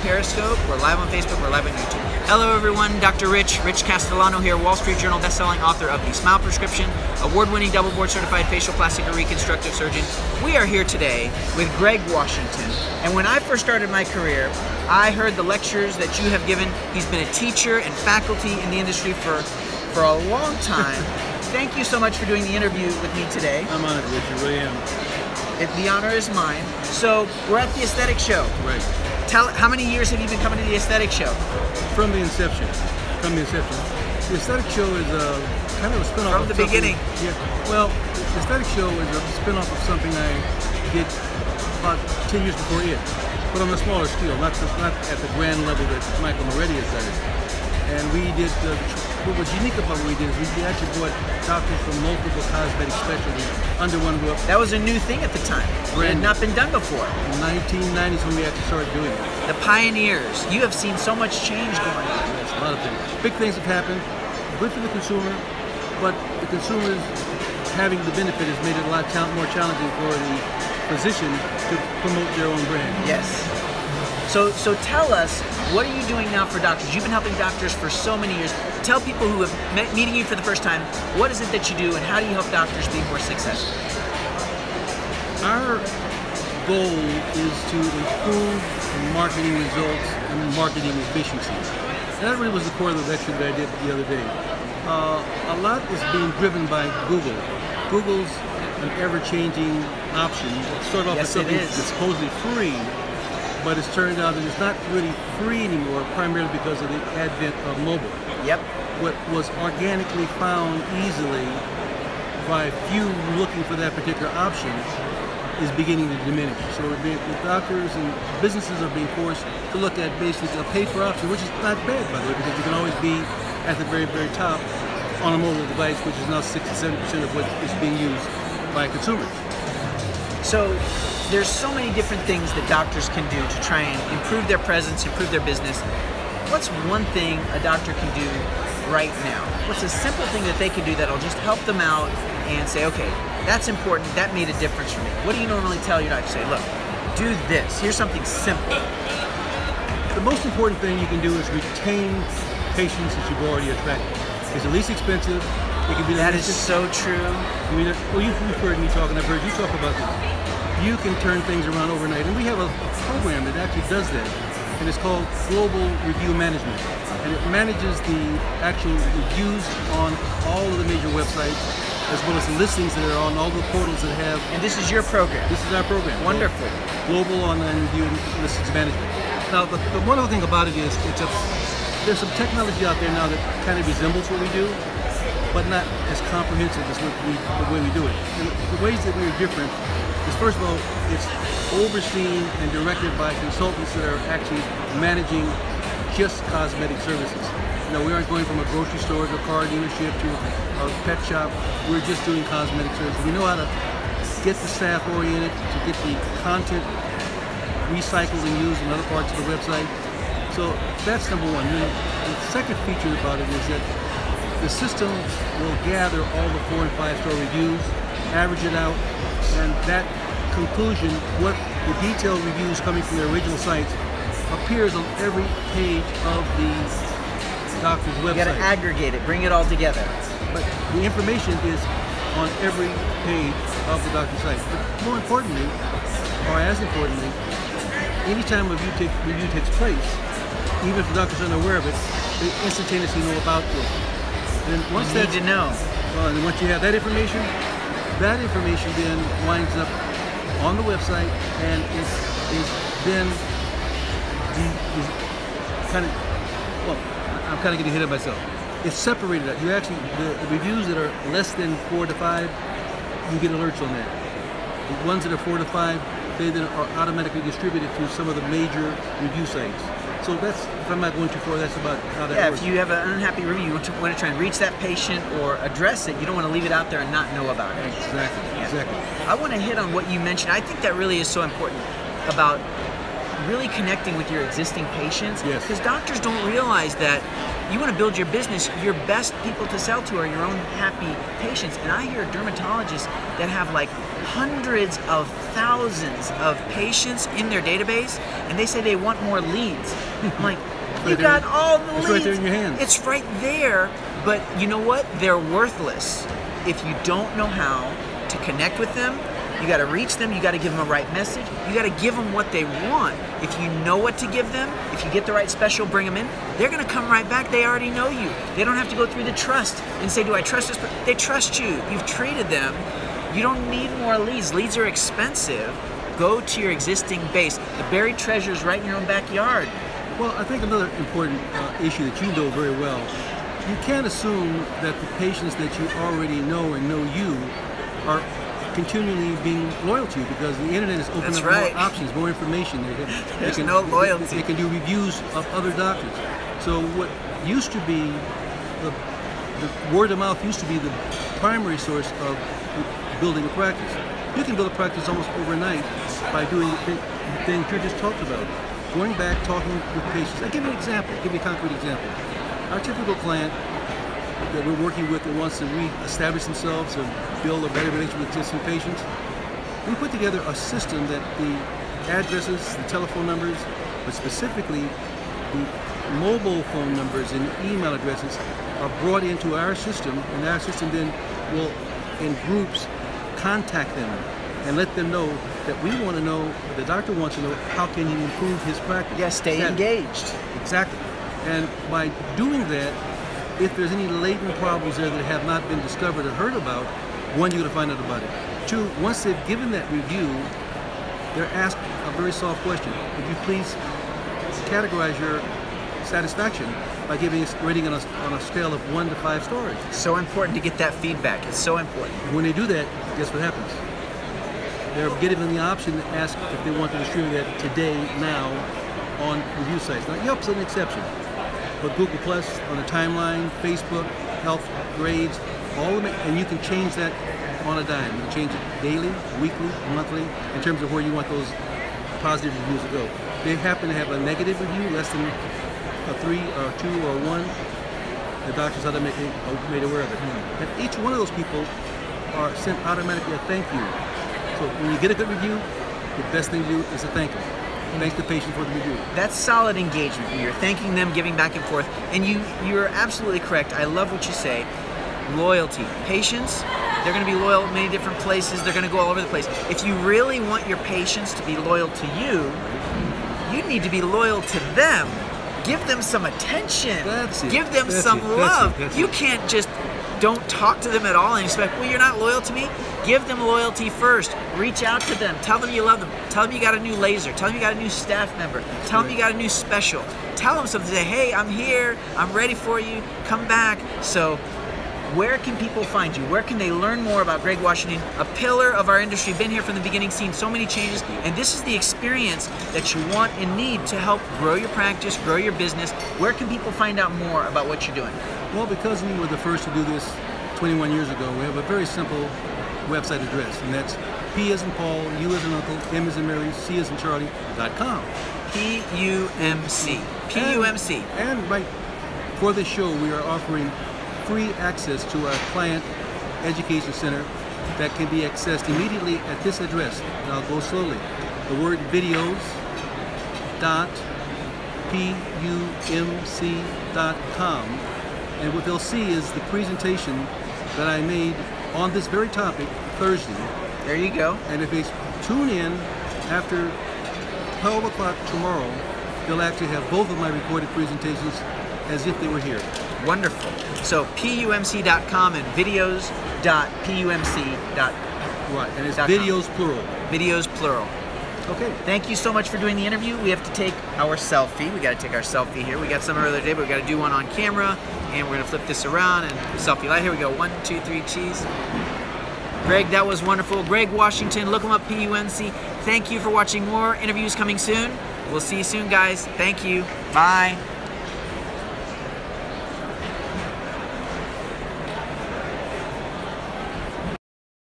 Periscope, we're live on Facebook, we're live on YouTube. Hello everyone, Dr. Rich Castellano here, Wall Street Journal bestselling author of The Smile Prescription, award-winning double board certified facial plastic and reconstructive surgeon. We are here today with Greg Washington, and when I first started my career, I heard the lectures that you have given. He's been a teacher and faculty in the industry for a long time. Thank you so much for doing the interview with me today. I'm honored, Richard, really am. The honor is mine. So, we're at the Aesthetic Show. Right. How many years have you been coming to the Aesthetic Show? From the inception. The Aesthetic Show is kind of a spin-off From the beginning. Yeah. Well, the Aesthetic Show is a spin-off of something I did about 10 years before it, but on a smaller scale, not at the grand level that Michael Moretti has done it. And we did, what was unique about what we did is we actually brought doctors from multiple cosmetic specialties under one roof. That was a new thing at the time. It had not been done before. In the 1990s when we actually started doing it. The pioneers. You have seen so much change going on. Yes, a lot of things. Big things have happened. Good for the consumer, but the consumers having the benefit has made it a lot more challenging for the physician to promote their own brand. Yes. So tell us, what are you doing now for doctors? You've been helping doctors for so many years. Tell people who have meeting you for the first time, what is it that you do and how do you help doctors be more successful? Our goal is to improve marketing results and marketing efficiency. And that really was the core of the lecture that I did the other day. A lot is being driven by Google. Google's an ever-changing option. It started off as something that's supposedly free, but it's turned out that it's not really free anymore, primarily because of the advent of mobile. Yep. What was organically found easily by few looking for that particular option is beginning to diminish. So the doctors and businesses are being forced to look at basically a paid-for option, which is not bad, by the way, because you can always be at the very, very top on a mobile device, which is now 67% of what is being used by consumers. So there's so many different things that doctors can do to try and improve their presence, improve their business. What's one thing a doctor can do right now? What's a simple thing that they can do that'll just help them out and say, okay, that's important, that made a difference for me? What do you normally tell your doctor? Say, look, do this. Here's something simple. The most important thing you can do is retain patients that you've already attracted. It's the least expensive. It can be that is so true. Well, you've heard me talk, and I've heard you talk about this. You can turn things around overnight, and we have a program that actually does that, and it's called Global Review Management, and it manages the actual reviews on all of the major websites, as well as the listings that are on all the portals that have. And this is your program. This is our program. Wonderful. Global Online Review and Listings Management. Now, the wonderful thing about it is there's some technology out there now that kind of resembles what we do, but not as comprehensive as the way we do it. And the ways that we are different is, first of all, it's overseen and directed by consultants that are actually managing just cosmetic services. You know, we aren't going from a grocery store to a car dealership to a pet shop. We're just doing cosmetic services. We know how to get the staff oriented, to get the content recycled and used in other parts of the website. So that's number one. The second feature about it is that the system will gather all the 4- and 5-star reviews, average it out, and that conclusion, what the detailed reviews coming from the original sites, appears on every page of the doctor's website. You got to aggregate it, bring it all together. But the information is on every page of the doctor's site. But more importantly, or as importantly, anytime a review takes place, even if the doctor's unaware of it, they instantaneously know about it. And once you need to know. And once you have that information then winds up on the website and is then I'm kind of getting ahead of myself. It's separated out. You actually, the reviews that are less than 4 to 5, you get alerts on that. The ones that are 4 to 5, they then are automatically distributed to some of the major review sites. So that's, if I'm not going too far, that's about how that works. If you have an unhappy review, you want to try and reach that patient or address it, you don't want to leave it out there and not know about it. Exactly. I want to hit on what you mentioned. I think that really is so important about really connecting with your existing patients. Yes. Because doctors don't realize that you want to build your business, your best people to sell to are your own happy patients. And I hear dermatologists that have like hundreds of thousands of patients in their database, and they say they want more leads. I'm like, you got all the leads. It's right there in your hands. It's right there, but you know what? They're worthless if you don't know how to connect with them. You got to reach them. You got to give them a right message. You got to give them what they want. If you know what to give them, if you get the right special, bring them in, they're going to come right back. They already know you. They don't have to go through the trust and say, do I trust this? They trust you. You've treated them. You don't need more leads. Leads are expensive. Go to your existing base. The buried treasure is right in your own backyard. Well, I think another important issue that you know very well, you can't assume that the patients that you already know and know you are continually being loyal to you, because the internet is opening up more options, more information. There's no loyalty. They can do reviews of other doctors. So what used to be the word of mouth used to be the primary source of building a practice. You can build a practice almost overnight by doing the things you just talked about. Going back, talking with patients. I'll give you an example, give you a concrete example. Our typical client that we're working with that wants to re-establish themselves or build a better relationship with existing patients, we put together a system that the addresses, the telephone numbers, but specifically the mobile phone numbers and email addresses are brought into our system, and our system then will, in groups, contact them and let them know that we want to know, the doctor wants to know, how can he improve his practice? Yeah, stay engaged. Exactly. And by doing that, if there's any latent problems there that have not been discovered or heard about, one, you're going to find out about it. Two, once they've given that review, they're asked a very soft question. Would you please categorize your satisfaction by giving us rating on a scale of 1 to 5 stars? So important to get that feedback. It's so important. When they do that, guess what happens? They're given the option to ask if they want to distribute that today, now, on review sites. Now, Yelp's an exception, but Google Plus, on the timeline, Facebook, Health, Grades, all of it, and you can change that on a dime. You can change it daily, weekly, monthly, in terms of where you want those positive reviews to go. They happen to have a negative review, less than a 3 or 2 or 1. The doctors are made aware of it. And each one of those people are sent automatically a thank you. So when you get a good review, the best thing to do is to thank them. Thank the patient for the review. That's solid engagement. You're thanking them, giving back and forth. And you're absolutely correct. I love what you say. Loyalty. Patients, they're going to be loyal at many different places. They're going to go all over the place. If you really want your patients to be loyal to you, you need to be loyal to them. Give them some attention. That's it. Give them some love. You can't just don't talk to them at all and expect, well, you're not loyal to me. Give them loyalty first. Reach out to them. Tell them you love them. Tell them you got a new laser. Tell them you got a new staff member. Tell them you got a new special. Tell them something. Say, hey, I'm here. I'm ready for you. Come back. So where can people find you? Where can they learn more about Greg Washington, a pillar of our industry, been here from the beginning, seen so many changes, and this is the experience that you want and need to help grow your practice, grow your business. Where can people find out more about what you're doing? Well, because we were the first to do this 21 years ago, we have a very simple website address, and that's P as in Paul, U as in Uncle, M as in Mary, C as in Charlie.com. P-U-M-C. P-U-M-C. And right for this show, we are offering free access to our client education center that can be accessed immediately at this address. And I'll go slowly. The word videos.pumc.com. And what they'll see is the presentation that I made on this very topic Thursday. There you go. And if they tune in after 12 o'clock tomorrow, they'll actually have both of my recorded presentations as if they were here. Wonderful. So pumc.com and videos.pumc.com. Right, and it's videos plural. Videos plural. Okay. Thank you so much for doing the interview. We have to take our selfie. We got to take our selfie here. We got some earlier today, but we got to do one on camera, and we're gonna flip this around and selfie light. Here we go. 1, 2, 3, cheese. Greg, that was wonderful. Greg Washington, look him up, PUMC. Thank you for watching. More interviews coming soon. We'll see you soon, guys. Thank you. Bye.